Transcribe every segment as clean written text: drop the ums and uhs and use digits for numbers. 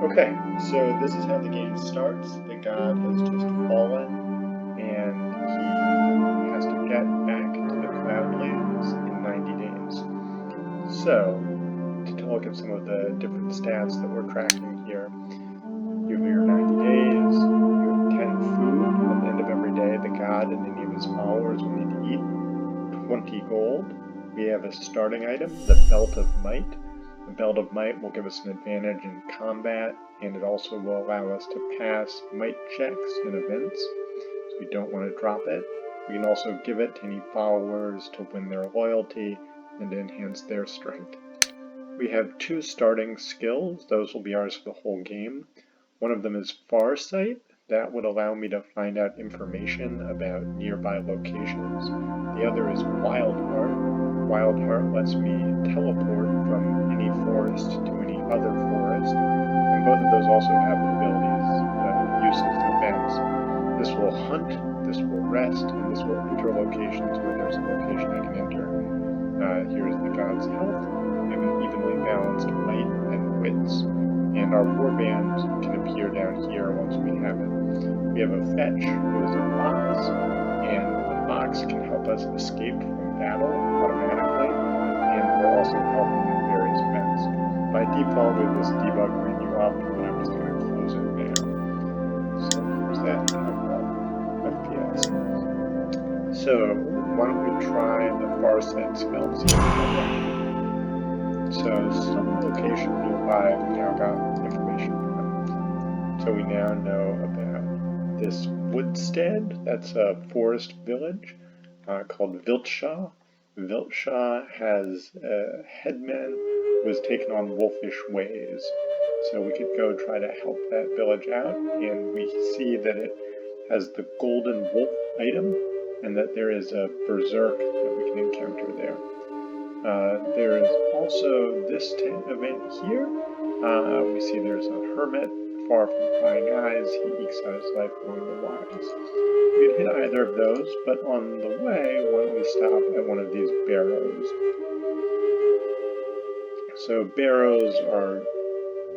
Okay, so this is how the game starts. The god has just fallen, and he has to get back to the Cloudlands in 90 days. So, to look at some of the different stats that we're tracking here, you have your 90 days, you have 10 food. At the end of every day, the god and any of his followers will need to eat 20 gold. We have a starting item, the Belt of Might. The Belt of Might will give us an advantage in combat, and it also will allow us to pass might checks in events, so we don't want to drop it. We can also give it to any followers to win their loyalty and to enhance their strength. We have two starting skills. Those will be ours for the whole game. One of them is Farsight. That would allow me to find out information about nearby locations. The other is Wild Heart. Wild Heart lets me teleport from any forest to any other forest, and both of those also have abilities, uses, and events. This will hunt, this will rest, and this will enter locations where there's a location I can enter. Here's the god's health. We have an evenly balanced might and wits, and our warband can appear down here once we have it. We have a fetch, who is a box, and the box can help us escape from battle automatically, and will also help in various events. By default, we have this debug menu up, and I'm just going to close it now. So here's that FPS. So why don't we try the Farsight skill and see what we get. So some location nearby, we now got information from. So we now know about this woodstead. That's a forest village called Viltshaw. Viltshaw has a headman who has taken on wolfish ways. So we could go try to help that village out, and we see that it has the golden wolf item, and that there is a berserk that we can encounter there. There is also this event here. We see there's a hermit, far from prying eyes. He ekes out his life among the wilds. We could hit either of those, but on the way, why don't we stop at one of these barrows? So barrows are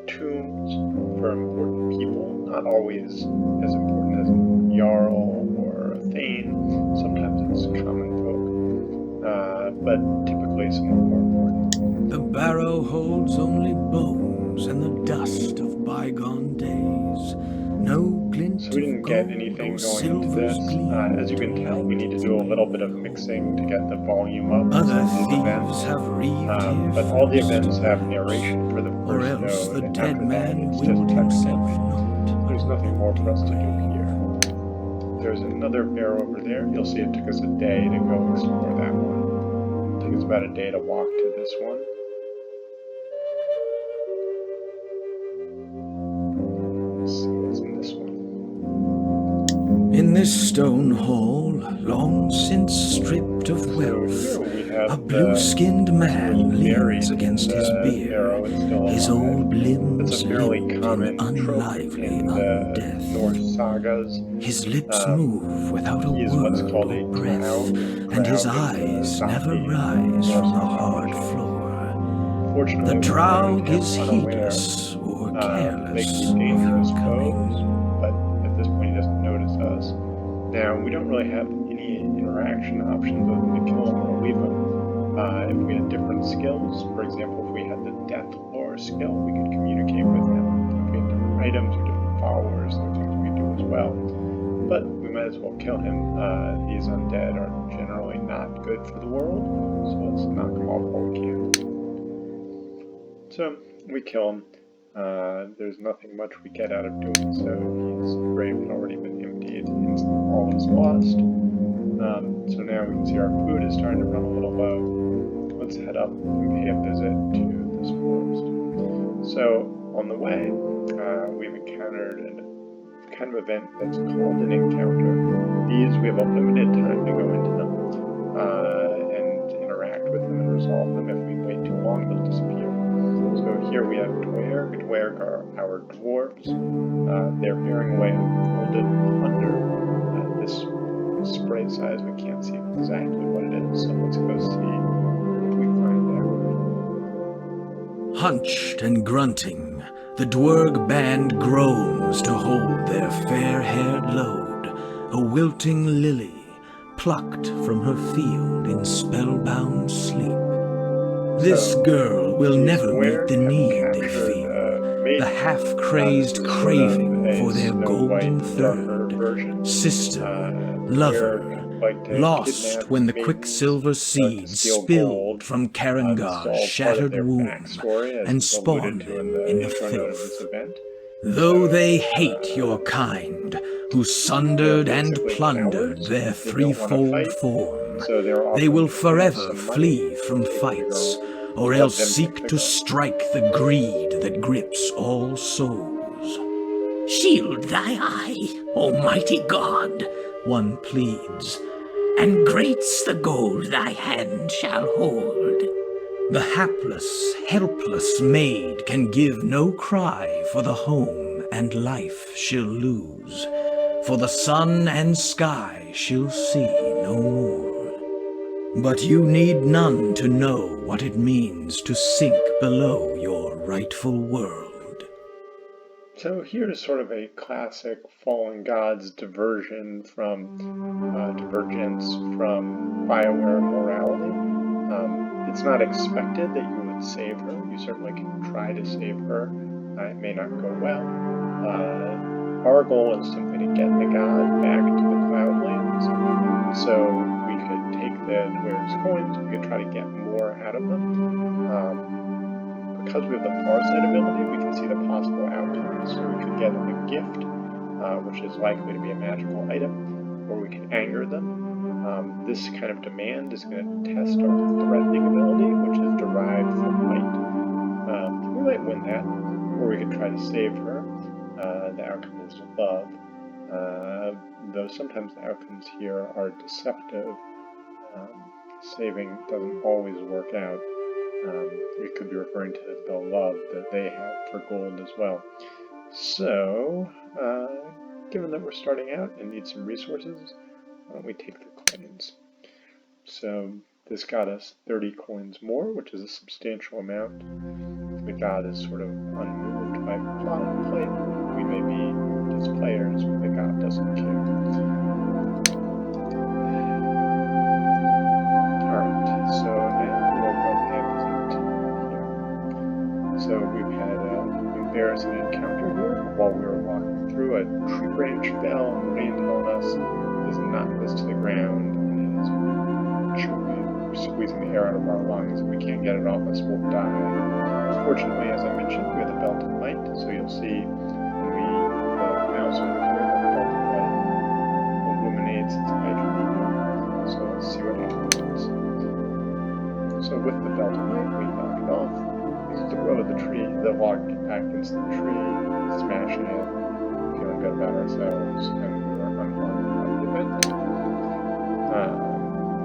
tombs for important people, not always as important as a jarl or a thane. Sometimes it's common folk, but typically somewhat more important. The barrow holds only bones and the dust of bygone days. No glint so we didn't get anything going into this. As you can tell, we need to do a little bit of mixing to get the volume up for some of these events. But all the events have narration for the first node, and after that it's just text only. There's nothing more for us to do here. There's another barrow over there. You'll see it took us a day to go explore that one. It took us about a day to walk to this one. Let's see what's in this one. In this stone hall, long since stripped of wealth, a blue-skinned man leans against his beard, his old limbs limp in unlively undeath. Norse sagas. His lips move without a word or breath, and his eyes never rise from the hard floor. The drow is heedless or careless of your coming. But at this point he doesn't notice us. Now, we don't really have any interaction options other than to kill him or leave him. If we had different skills, for example, if we had the death lore skill, we could communicate with him. If we had different items or different followers, there are things we could do as well. But we might as well kill him. These undead are generally not good for the world, so let's knock them off while we can. So, we kill him. There's nothing much we get out of doing so. His grave had already been emptied, and all is lost. So now we can see our food is starting to run a little low. Let's head up and pay a visit to this forest. So on the way, we've encountered a kind of event that's called an encounter. These, we have a limited time to go into them and interact with them and resolve them. If we wait too long, they'll disappear. So here we have Dwerg. Dwerg are our dwarves. They're bearing away golden plunder. This spray size, we can't see exactly what it is, so let's go see if we find out. Hunched and grunting, The dwerg band groans to hold their fair-haired load, a wilting lily plucked from her field in spellbound sleep. This girl will never meet the need they feel, the half-crazed craving for their golden third, sister, lover, lost when the quicksilver seed spilled from Karangar's shattered womb and spawned them in the filth. Though they hate your kind, who sundered and plundered their threefold form, they will forever flee from fights, or else seek to strike the greed that grips all souls. Shield thy eye, almighty God, one pleads, and great's the gold thy hand shall hold. The hapless, helpless maid can give no cry for the home and life she'll lose, for the sun and sky she'll see no more. But you need none to know what it means to sink below your rightful world. So here's sort of a classic fallen gods divergence from BioWare morality. It's not expected that you would save her. You certainly can try to save her. It may not go well. Our goal is simply to get the god back to the Cloudlands. So we could take the dwarves' coins, we could try to get more out of them. Because we have the Farsight ability, we can see the possible outcomes. So we could get a gift, which is likely to be a magical item, or we can anger them. This kind of demand is going to test our threatening ability, which is derived from might. We might win that, or we could try to save her. The outcome is love, though sometimes the outcomes here are deceptive. Saving doesn't always work out. It could be referring to the love that they have for gold as well. So, given that we're starting out and need some resources, why don't we take the coins? So this got us 30 coins more, which is a substantial amount. The god is sort of unmoved by plot and play. We may be just players, but the god doesn't care. Alright, so now we'll go back to here. So we've had an embarrassing encounter here. While we were walking through, a tree branch fell and landed on us. Has knocked us to the ground and is squeezing the air out of our lungs. If we can't get it off us, we'll die. Fortunately, as I mentioned, we have the belt of light, so you'll see when the mouse over here, the belt of light illuminates its hydrogen. So let's see what happens. So with the belt of light, we knock it off. We throw the log back against the tree, smashing it, feeling good about ourselves, and we're unharmed.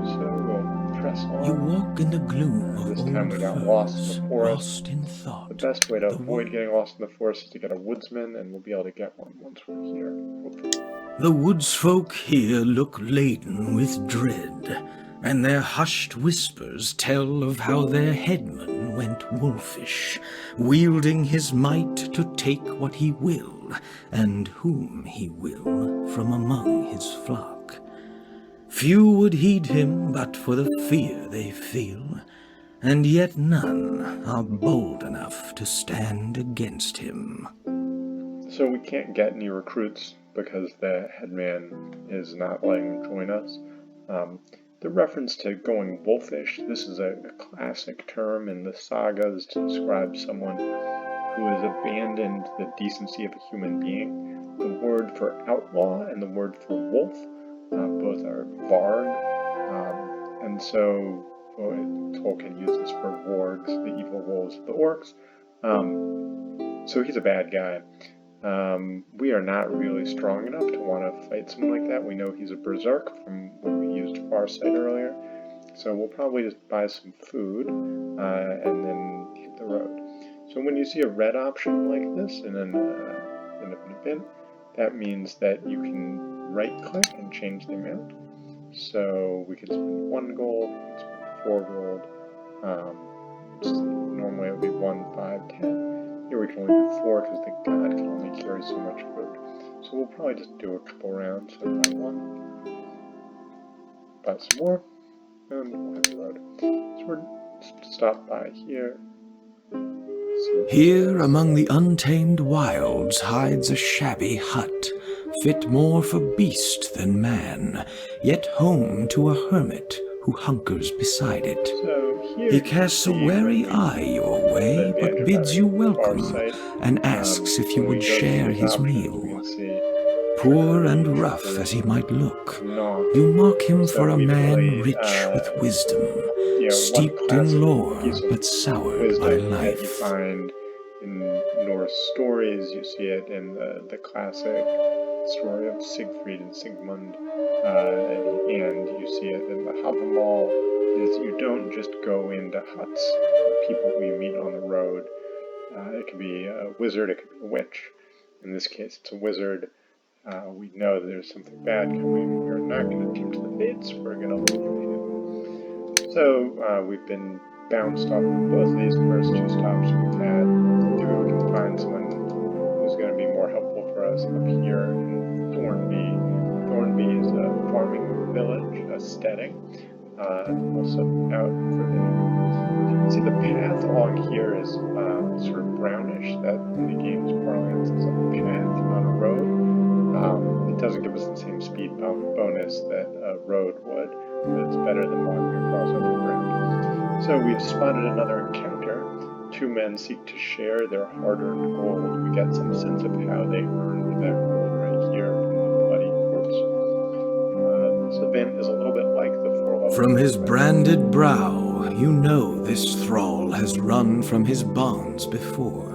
So we'll press on. You walk in the gloom of this old time we got lost in the forest. Lost in thought. The best way to avoid getting lost in the forest is to get a woodsman, and we'll be able to get one once we're here, hopefully. The woodsfolk here look laden with dread, and their hushed whispers tell of how their headman went wolfish, wielding his might to take what he will, and whom he will, from among his flock. Few would heed him but for the fear they feel, and yet none are bold enough to stand against him. So we can't get any recruits because the headman is not letting them join us. The reference to going wolfish, this is a classic term in the sagas to describe someone who has abandoned the decency of a human being. The word for outlaw and the word for wolf both are varg, and so Tolkien uses for wargs, the evil wolves of the orcs. So he's a bad guy. We are not really strong enough to want to fight someone like that. We know he's a berserk from when we used Farsight earlier. So we'll probably just buy some food and then hit the road. So when you see a red option like this in an event, that means that you can right-click and change the amount. So we could spend 1 gold, we could spend 4 gold. Normally it would be 1, 5, 10. Here we we can only do 4 because the god can only carry so much food. So we'll probably just do a couple rounds. So buy 1, buy some more, and we'll hit the road. So we're stop by here. Here among the untamed wilds hides a shabby hut, fit more for beast than man, yet home to a hermit who hunkers beside it. He casts a wary eye your way, but bids you welcome, and asks if you would share his meal. Poor and rough as he might look, you mark him for a man rich with wisdom, steeped in lore, but soured by life. You find in Norse stories, you see it in the classic story of Siegfried and Sigmund, and you see it in the Havamal, is you don't just go into huts of people who you meet on the road. It could be a wizard, it could be a witch. In this case, it's a wizard. We know that there's something bad coming. We're not going to tempt the fates, we're going to leave him. So, we've been bounced off of both of these first 2 stops we've had. Maybe we can find someone who's going to be more helpful for us up here in Thornby. Thornby is a farming village, a steading, also out further. You can see the path along here is sort of brownish. That in the game's parlance is a path, not a road. It doesn't give us the same speed bonus that a road would, but it's better than walking across open ground. So we've spotted another encounter. 2 men seek to share their hard-earned gold. We get some sense of how they earned that gold right here from the bloody corpse. This event is a little bit like the 4-level. From his branded brow, you know this thrall has run from his bonds before.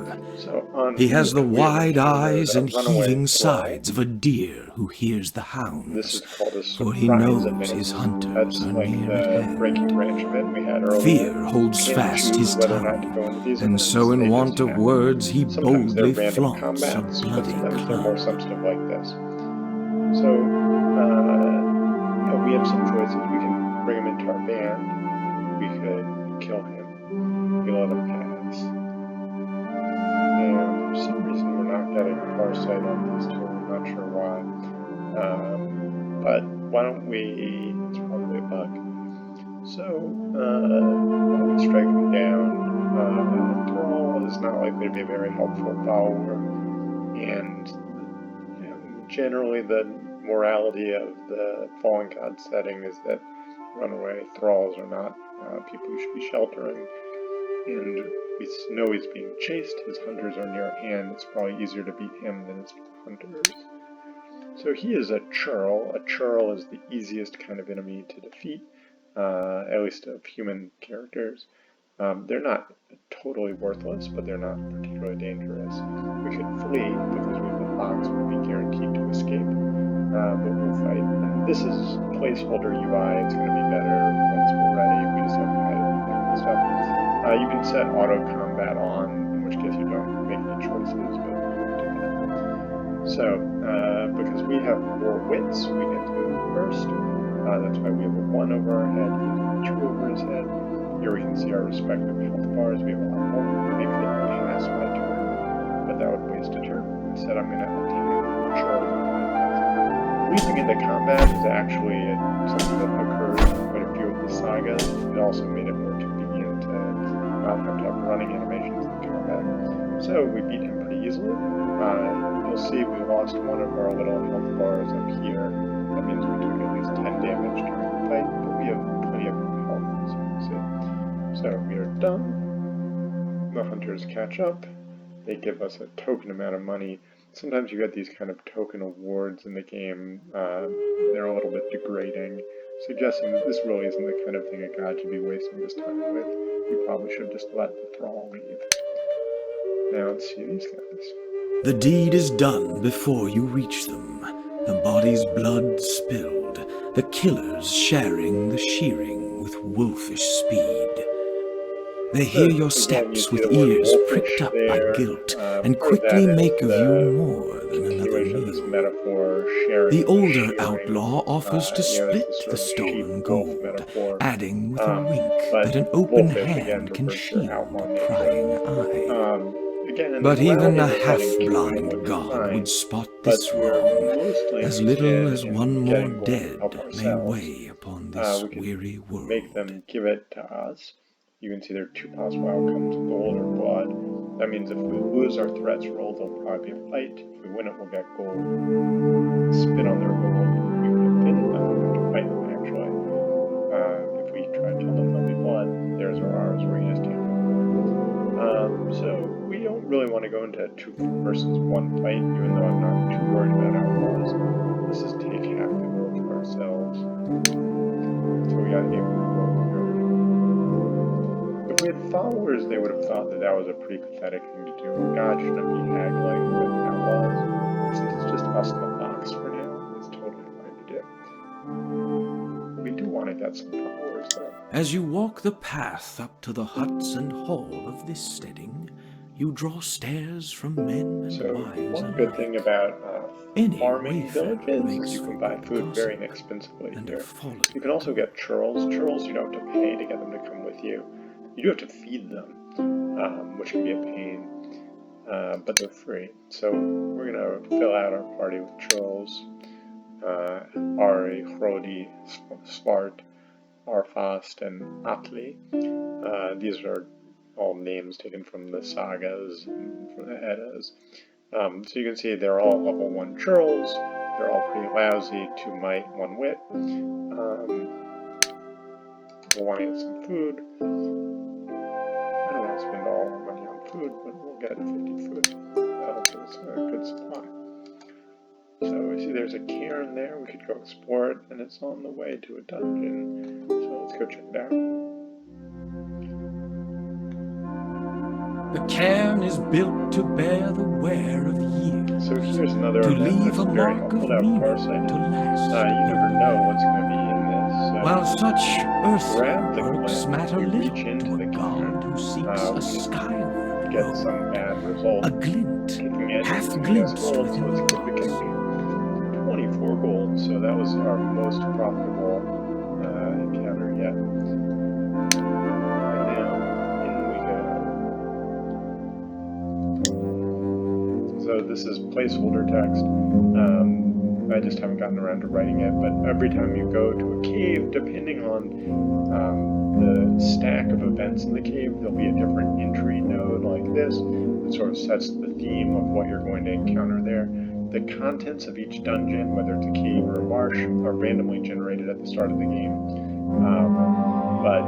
He has the wide eyes and heaving sides of a deer who hears the hounds, for he knows his hunters are near at hand. Fear holds fast his tongue, and so in want of words he boldly flaunts a bloody they're more substantive like this. So, we have some choices. We can bring him into our band. We could kill him. We let him pass. And for some reason we're not getting far sight on these 2. I'm not sure why. But why don't we... It's probably a bug. So, why don't we strike him down? Thrall is not likely to be a very helpful follower. And generally the morality of the Fallen God setting is that runaway thralls are not people you should be sheltering. And we know he's being chased, his hunters are near at hand, it's probably easier to beat him than his hunters. So he is a churl. A churl is the easiest kind of enemy to defeat, at least of human characters. They're not totally worthless, but they're not particularly dangerous. We could flee because we have a box, we'll be guaranteed to escape, but we'll fight. And this is placeholder UI, it's going to be better once we're ready. We just have to hide it and stuff. You can set auto combat on, in which case you don't make any choices, but we'll do that. So, because we have more wits, we get to move first. That's why we have a 1 over our head, he has a 2 over his head. Here we can see our respective health bars. We have a lot more. Maybe they can pass my turn, but that would waste a turn. Instead, I'm going to attack Charles. Leaping into combat is actually something that occurs in quite a few of the sagas. It also made it more convenient to not have to have running animations in combat. So we beat him pretty easily. You'll see we lost 1 of our little health bars up here. That means we took at least 10 damage during the fight, but we have plenty of health, as you can see. So we are done. The hunters catch up. They give us a token amount of money. Sometimes you get these kind of token awards in the game. They're a little bit degrading, suggesting that this really isn't the kind of thing a god should be wasting his time with. You probably should have just let the thrall leave. Now let's see these guys. The deed is done before you reach them. The body's blood spilled, the killers sharing the shearing with wolfish speed. They hear your steps with ears pricked up by guilt, and quickly make of you more than another meal. The older outlaw offers to split the stolen gold, adding with a wink that an open hand can shield a prying eye. again, But even a routing is letting half-blind god fine, would spot but this we're wrong, mostly as little as interested one in more getting gold to dead help may ourselves. weigh upon this We can weary world. make them give it to us. You can see there are two possible outcomes, gold or blood. That means if we lose our threats roll, there'll probably be a fight. If we win it, we'll get gold. Spit on their gold. We can defend them, we have to fight them actually. If we try to tell them there'll be blood, theirs or ours, or we just take them. So we don't really want to go into a 2 versus 1 fight, even though I'm not too worried about outlaws. Let's just take half the gold for ourselves. So we got 8 gold here. If we had followers, they would have thought that that was a pretty pathetic thing to do. God shouldn't be haggling with outlaws. Since it's just us and the fox for now, it's totally fine to do. We do want to get some followers, though. As you walk the path up to the huts and hall of this steading, you draw stares from men and wives one good thing about farming villages is you can buy food very inexpensively here. You can also get churls. Churls you don't have to pay to get them to come with you. You do have to feed them, which can be a pain, but they're free. So we're going to fill out our party with churls. Ari, Hrodi, Svart, Arfast, and Atli. These are all names taken from the sagas and from the Eddas. So you can see they're all level 1 churls. They're all pretty lousy, 2 might, 1 wit. We'll want to get some food. I don't want to spend all our money on food, but we'll get 50 food. That'll give us a good supply. So we see there's a cairn there. We could go explore it, and it's on the way to a dungeon. So let's go check it out. The cairn is built to bear the wear of years, so here's another to event leave that's a very mark helpful of to have meaning foresight. to last. You never know what's going to be in this. While such earthly grab the works glint, matter we little reach into to the a cairn, god who seeks a skyward get road. some bad result. A glint, Kicking it half is glimpsed gold, within so the let's see if we can 24 gold, so that was our most profitable encounter yet. And now, in we go. So this is placeholder text. I just haven't gotten around to writing it, but every time you go to a cave, depending on the stack of events in the cave, there'll be a different entry node like this that sort of sets the theme of what you're going to encounter there. The contents of each dungeon, whether it's a cave or a marsh, are randomly generated at the start of the game. But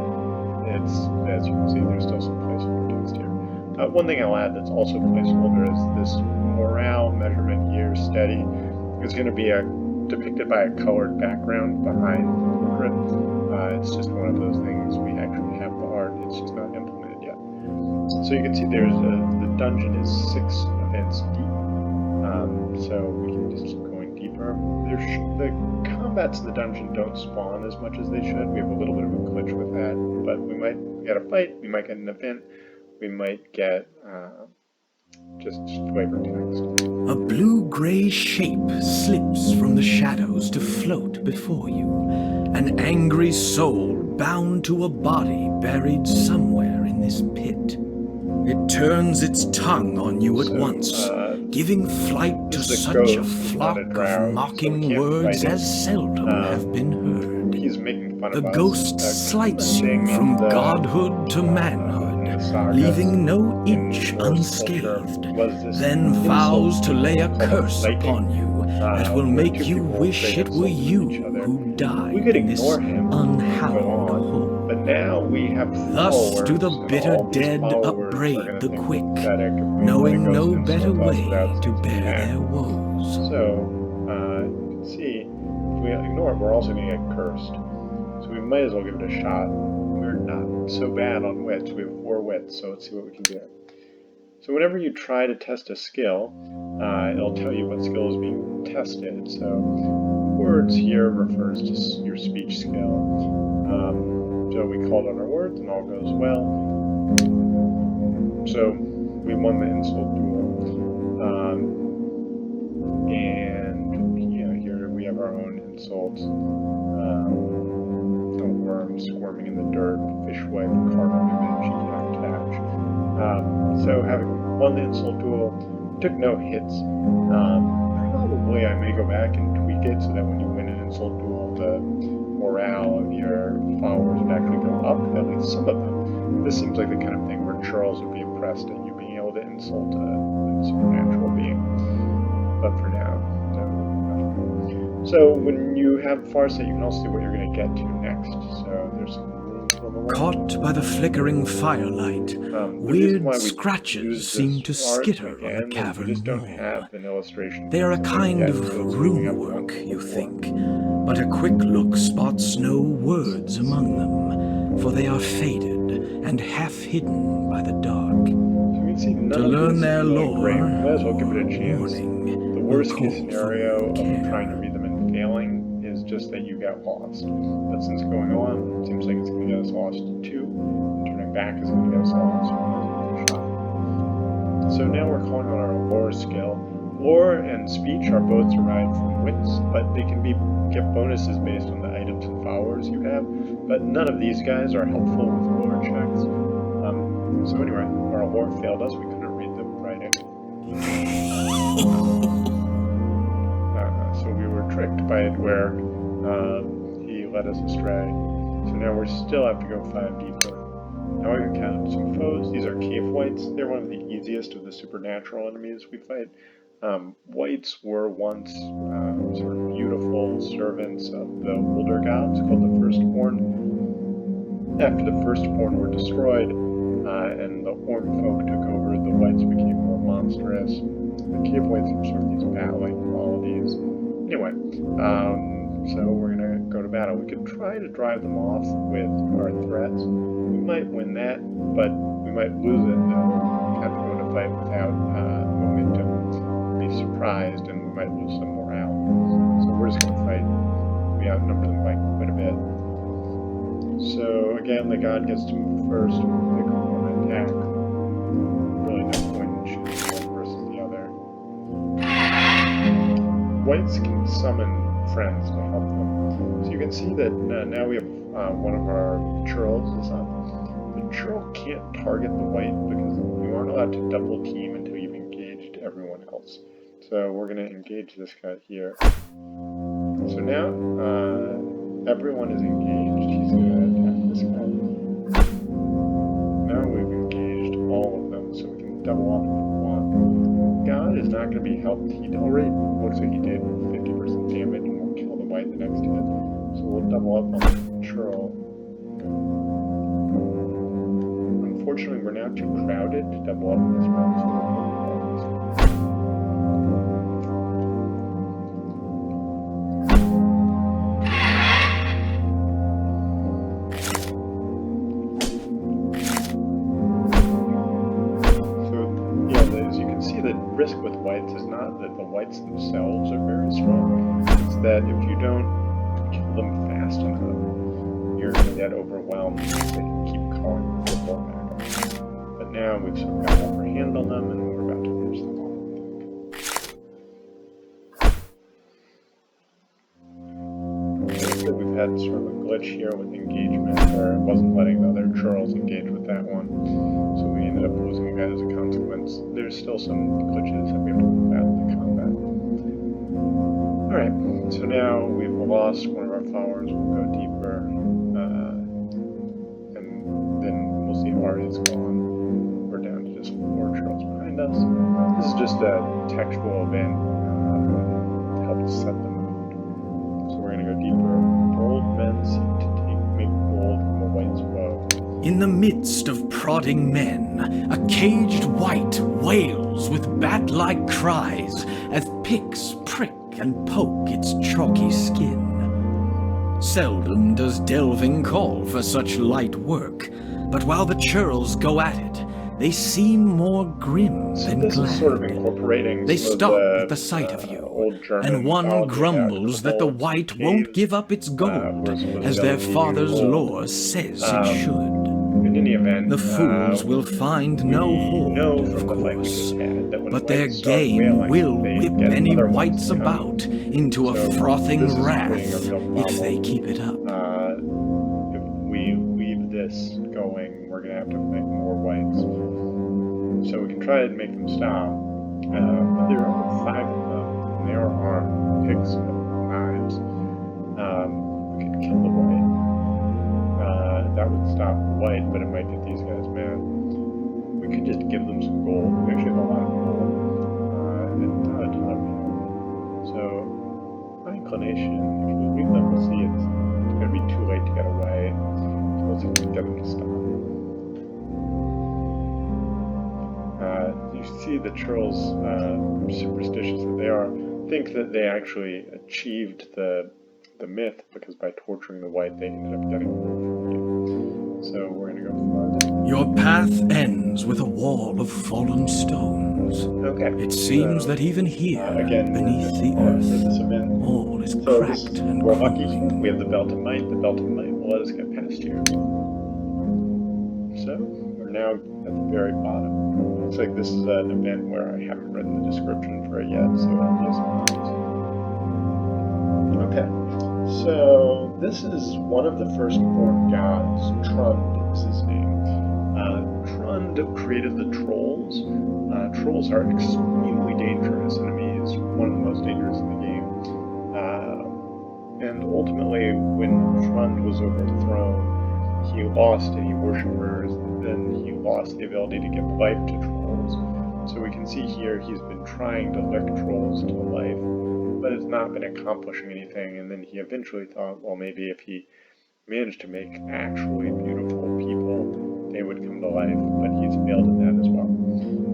it's, as you can see, there's still some placeholder text here. One thing I'll add that's also placeholder is this morale measurement here, steady. It's going to be depicted by a colored background behind the portrait. It's just one of those things. We actually have the art, it's just not implemented yet. So you can see there's the dungeon is 6 events deep. So we can just keep going deeper. The combats in the dungeon don't spawn as much as they should. We have a little bit of a glitch with that, but we might get a fight, we might get an event, we might get just flavor text. A blue-gray shape slips from the shadows to float before you. An angry soul bound to a body buried somewhere in this pit. It turns its tongue on you at once, giving flight to such a flock of mocking words as seldom have been heard. He's making fun The of us. ghost slights you from godhood to manhood, leaving no inch unscathed, then vows to lay a curse upon you that will make you wish it were you who died in this unhallowed hole. But now we have Thus do the bitter dead upbraid the quick, knowing no better way to bear their woes. So, you can see, if we ignore it, we're also going to get cursed. So we might as well give it a shot. We're not so bad on wits. We have 4 wits, so let's see what we can do. So whenever you try to test a skill, it'll tell you what skill is being tested. So words here refers to your speech skill. So we called on our words and all goes well. So we won the insult duel. And here we have our own insults. A worm squirming in the dirt, fish wife, carnal image, you cannot catch. So having won the insult duel, took no hits. Probably I may go back and tweak it so that when you win an insult duel, the morale of your followers would actually go up, at least some of them. This seems like the kind of thing where Charles would be impressed at you being able to insult a supernatural being. But for now, no. So when you have Farsight, you can also see what you're going to get to next. So there's some rooms on the wall. Caught by the flickering firelight, weird scratches seem to skitter on the cavern just don't wall. have an illustration. They are a kind of rune work, you think, but a quick look spots no words among them, for they are faded and half hidden by the dark. So you can see To learn their lore, great. Might as well give it a chance. warning, The worst case will call scenario for of care. trying to read them and failing is just that you got lost. But since going on, it seems like it's going to get us lost too. And turning back is going to get us lost. So now we're calling on our lore skill. Lore and speech are both derived from wits, but they can get bonuses based on the items and followers you have. But none of these guys are helpful with lore checks. So anyway, our lore failed us. We couldn't read the writing. So we were tricked by it where he led us astray. So now we still have to go 5 deeper. Now we can count some foes. These are cave wights. They're one of the easiest of the supernatural enemies we fight. Wights were once sort of beautiful servants of the older gods called the Firstborn. After the Firstborn were destroyed and the Horn folk took over, the wights became more monstrous. The cave wights have sort of these bat-like qualities. Anyway, so we're going to go to battle. We could try to drive them off with our threats. We might win that, but we might lose it and have to go into fight without momentum. Be surprised, and we might lose some morale. So we're just going to fight. We outnumber them by quite a bit. So again, the god gets to move first. Pick one attack. Really no point in choosing one versus the other. Wights can summon friends to help them. So you can see that now we have one of our churls is up. The churl can't target the wight because you aren't allowed to double team until you've engaged everyone else. So we're going to engage this guy here. So now everyone is engaged. He's going to attack this guy. Now we've engaged all of them, so we can double off if we want. God is not going to be helped. He already looks like he did 50% damage and will kill the wight the next hit. So we'll double up on the churl. Unfortunately, we're now too crowded to double up on this one, so we'll double up on this one. Risk with wights is not that the wights themselves are very strong, it's that if you don't kill them fast enough, you're going to get overwhelmed and they can keep calling the war back up. But now we've sort of got an upper hand on them and we're about to finish them off, I think. So we've had sort of a glitch here with engagement where it wasn't letting the other churls engage with that one. So we ended up losing a guy as a consequence. There's still some glitches that we have to work out in the combat. Alright, so now we've lost one of our followers. We'll go deeper. And then we'll see Arya's gone. We're down to just 4 churls behind us. This is just a textual event to help set the mood. So we're going to go deeper. Bold men seek to make gold from a wight's bow. In the midst of prodding men, a caged wight wails with bat-like cries as picks prick and poke its chalky skin. Seldom does delving call for such light work, but while the churls go at it, they seem more grim than this glad. Is sort of incorporating They some stop of the, at the sight of you, German and one mythology grumbles about that the old wight caves, won't give up its gold, where some of as the their other father's medieval, lore says it should. In any event, The fools will find no hoard, of course, but their game will whip any wights about into a frothing wrath if they keep it up. If we leave this going, we're going to have to fight more wights. So we can try and make them stop. But there are 5 of them, and they are armed. Pigs have knives. We could kill the white. That would stop the white, but it might get these guys mad. We could just give them some gold. We actually have a lot of gold. And not a ton of gold. So, my inclination, if we leave them, we'll see it's going to be too late to get away. So let's see if we can get them to stop. You see the churls, superstitious that they are, think that they actually achieved the myth because by torturing the white they ended up getting gold from you. So we're going to go farther. Your path ends with a wall of fallen stones. Okay. It seems that even here, again, beneath the earth, all is cracked and we're lucky. crumbling. We have the belt of might. The belt of might will let us get past here. So we're now at the very bottom. Looks like this is an event where I haven't written the description for it yet, so it'll be a surprise. Okay, so this is one of the firstborn gods. Trund is his name. Trund created the trolls. Trolls are extremely dangerous enemies, one of the most dangerous in the game. And ultimately, when Trund was overthrown, he lost any worshippers, and then he lost the ability to give life to trolls. So we can see here he's been trying to lick trolls to life, but it's not been accomplishing anything, and then he eventually thought, well, maybe if he managed to make actually beautiful people, they would come to life, but he's failed at that as well.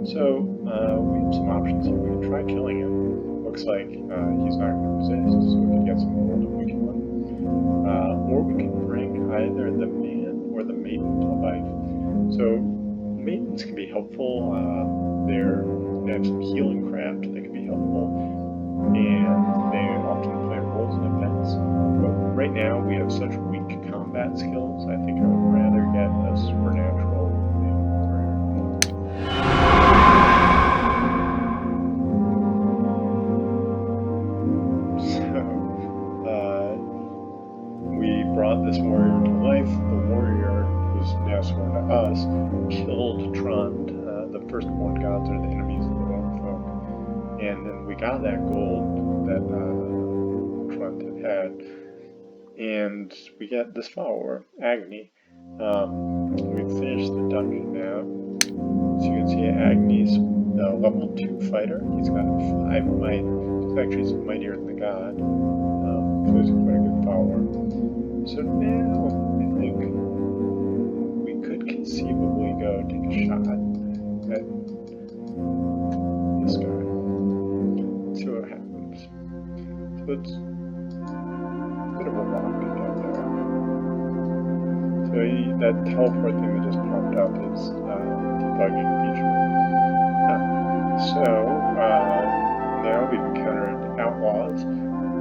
So we have some options here. We can try killing him. Looks like he's not going to resist, so we can get some gold if we kill him. Or we can bring either the man or the maiden to life. So maidens can be helpful. They have some healing craft that can be helpful, and they often play roles in events. But right now we have such weak combat skills, I think I would rather get a supernatural warrior. So, we brought this warrior to life. The warrior, who's now sworn to us, killed Trund. The firstborn gods are the enemies of the Worm folk. And then we got that gold that Trund had. And we get this follower, Agni. We've finished the dungeon now. So you can see Agni's a level 2 fighter. He's got 5 might. He's actually mightier than the god. So he's quite a good follower. So now, I think we could conceivably go take a shot at this guy. Let's see what happens. So it's a bit of a rock down there. So that teleport thing that just popped up is debugging feature. So now we've encountered outlaws.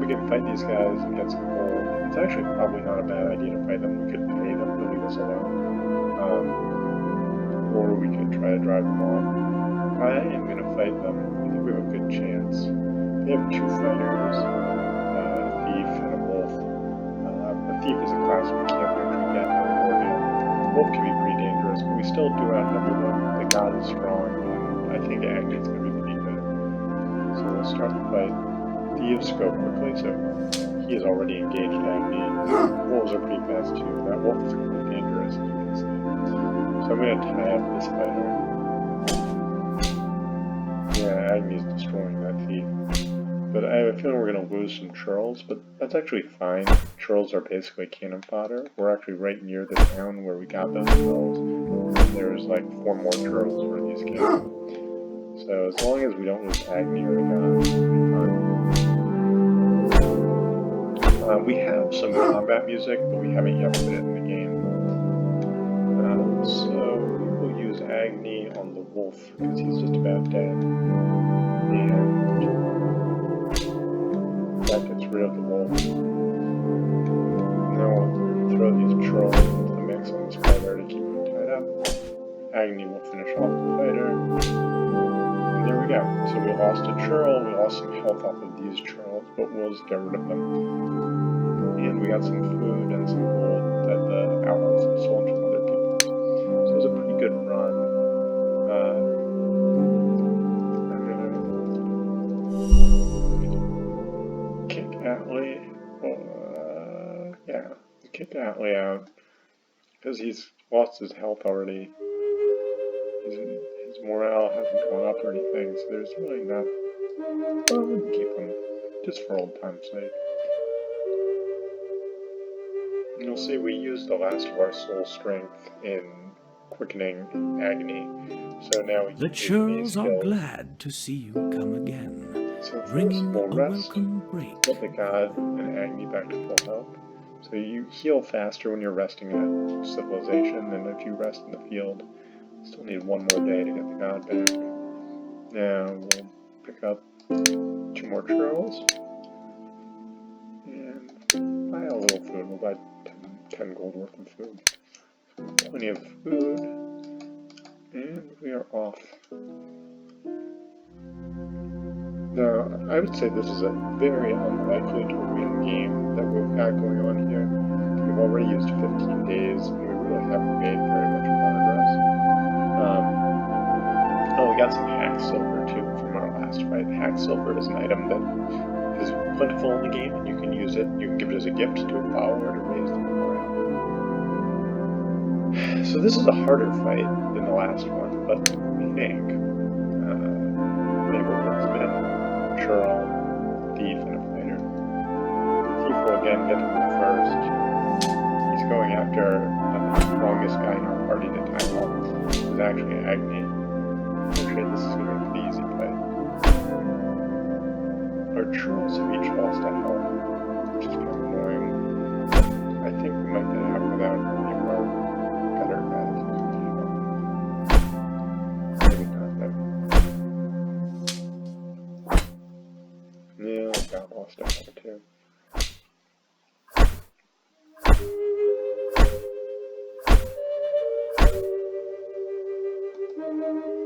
We can fight these guys and get some gold. It's actually probably not a bad idea to fight them. We could pay them to leave us alone. Or we could try to drive them off. I am going to fight them. I think we have a good chance. They have 2 fighters, a thief and a wolf. The thief is a class we can't actually get on Oregon. The wolf can be pretty dangerous, but we still do outnumber them. The god is strong, and I think Agni's going to be pretty good. So we'll start the fight. Thieves go quickly, so he is already engaged Agni. Wolves are pretty fast too. That wolf is quite dangerous, as you can see. So I'm going to tie up this fighter. Yeah, Agni's destroying that thief. But I have a feeling we're going to lose some churls, but that's actually fine. Churls are basically cannon fodder. We're actually right near the town where we got those churls. And there's like 4 more churls for these cannon. So as long as we don't lose Agni or the god, we'll be fine. We have some combat music, but we haven't yet put it in the game. So we will use Agni on the wolf, because he's just about dead. And that gets rid of the wolf. Now we'll throw these churls into the mix on this fighter to keep him tied up. Agni will finish off the fighter. And there we go. So we lost a churl, we lost some health off of these churls, but we'll just get rid of them. And we got some food and some gold that the outlaws had sold to other people. So it was a pretty good run. Atlee, yeah, kick Atlee out because he's lost his health already. His morale hasn't gone up or anything, so there's really not. Well, I wouldn't keep him just for old time's sake. And you'll see we used the last of our soul strength in quickening and agony, so now we The churls are glad to see you come again, so bringing we'll a rest, welcome break. put the god and agony back to full health. So you heal faster when you're resting at civilization than if you rest in the field. Still need one more day to get the god back. Now we'll pick up 2 more trails and buy a little food. We'll buy 10 gold worth of food. So plenty of food, and we are off. Now, I would say this is a very unlikely to win game that we've got going on here. We've already used 15 days, and we really haven't made very much progress. Oh, we got some hack silver too from our last fight. Hack silver is an item that is plentiful in the game, and you can use it. You can give it as a gift to a follower to raise the morale. So this is a harder fight than the last one, but I think neighborhood's been Churl, thief, and a fighter. Thief will again get to go first. He's going after the strongest guy in our party to tackle, who's actually Agni. Okay, this is going to be an easy fight. Our Churls have each lost a health, which is kind of annoying. I think we might get out without any of our better guys. Maybe not, though. Yeah, I got lost a health too.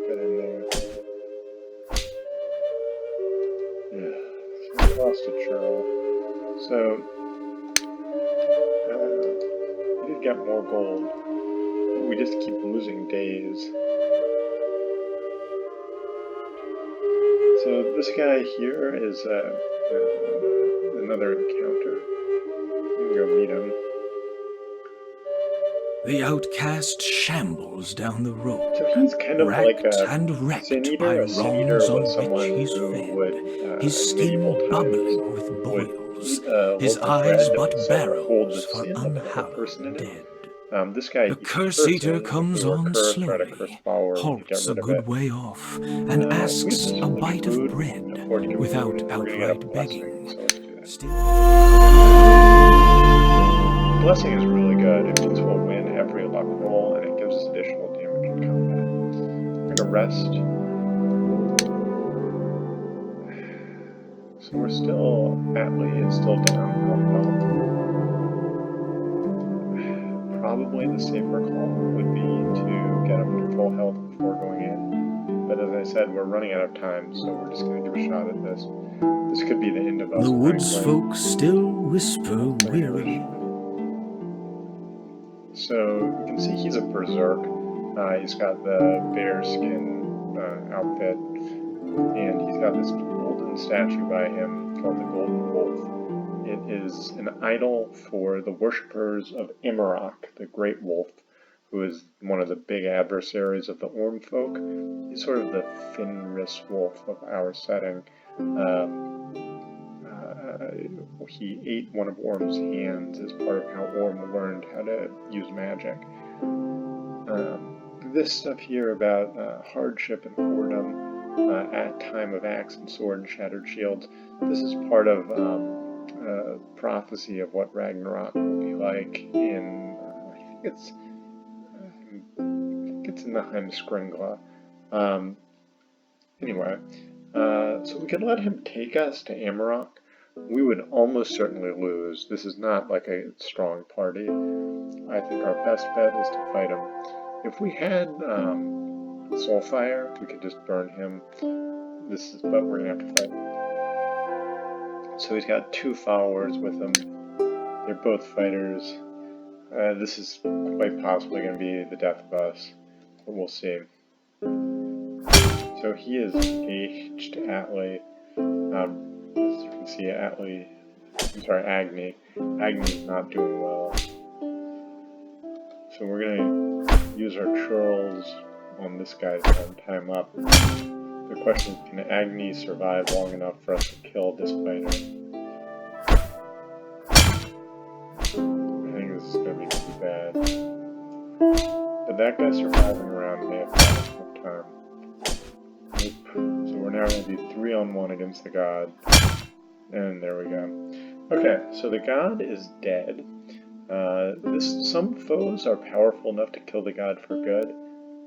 Get in there. Yeah, so we lost a Churl. So, we did get more gold, but we just keep losing days. So this guy here is another encounter. We can go meet him. The outcast shambles down the road, So he's kind of like racked a and wrecked sin eater. by A sin eater wrongs was on someone which he's who fed, would, his in skin medieval times, bubbling with would boils, eat a his loaf of eyes bread but that said, "Hold the barrows for sin of another person in unhallowed it." dead. This guy The eats curse-eater cursing. comes If you are on cursed, try to curse slowly, follower to get halts a rid of good it. way off, and We asks have a some bite food. of bread Afford to give without food. We're gonna get a outright blessing, begging. so let's do that. Still, Blessing is really good. It means we'll win every luck roll, and it gives us additional damage in combat. We're gonna rest. So we're still, Atlee is still down 1 health. Probably the safer call would be to get him to full health before going in. But as I said, we're running out of time, so we're just gonna give a shot at this. This could be the end of us. the woods folk still whisper weary. So you can see he's a berserk. He's got the bear skin outfit, and he's got this golden statue by him called the Golden Wolf. It is an idol for the worshippers of Immerok, the Great Wolf, who is one of the big adversaries of the Orm folk. He's sort of the Fenris wolf of our setting. He ate one of Orm's hands as part of how Orm learned how to use magic. This stuff here about hardship and whoredom at time of axe and sword and shattered shields, this is part of prophecy of what Ragnarok will be like in, I think it's in the Heimskringla. Anyway, so we could let him take us to Amarok. We would almost certainly lose. This is not like a strong party. I think our best bet is to fight him. If we had Soulfire, we could just burn him. But we're gonna have to fight. So he's got 2 followers with him. They're both fighters. This is quite possibly going to be the death of us, but we'll see. So he is engaged Atlee. As you can see, Atlee I'm sorry, Agni. Agni's not doing well. So we're gonna use our churls on this guy to have time up. The question is, can Agni survive long enough for us to kill this fighter? I think this is gonna be too bad. But that guy surviving around may have enough time. Nope. So we're now going to be 3-on-1 against the god. And there we go. Okay, so the god is dead. Some foes are powerful enough to kill the god for good.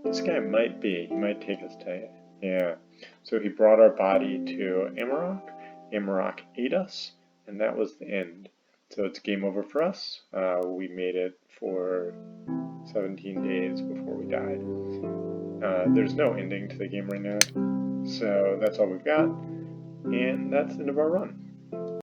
This guy might be. He might take us to... Yeah. So he brought our body to Amarok. Amarok ate us, and that was the end. So it's game over for us. We made it for 17 days before we died. There's no ending to the game right now, so that's all we've got, and that's the end of our run.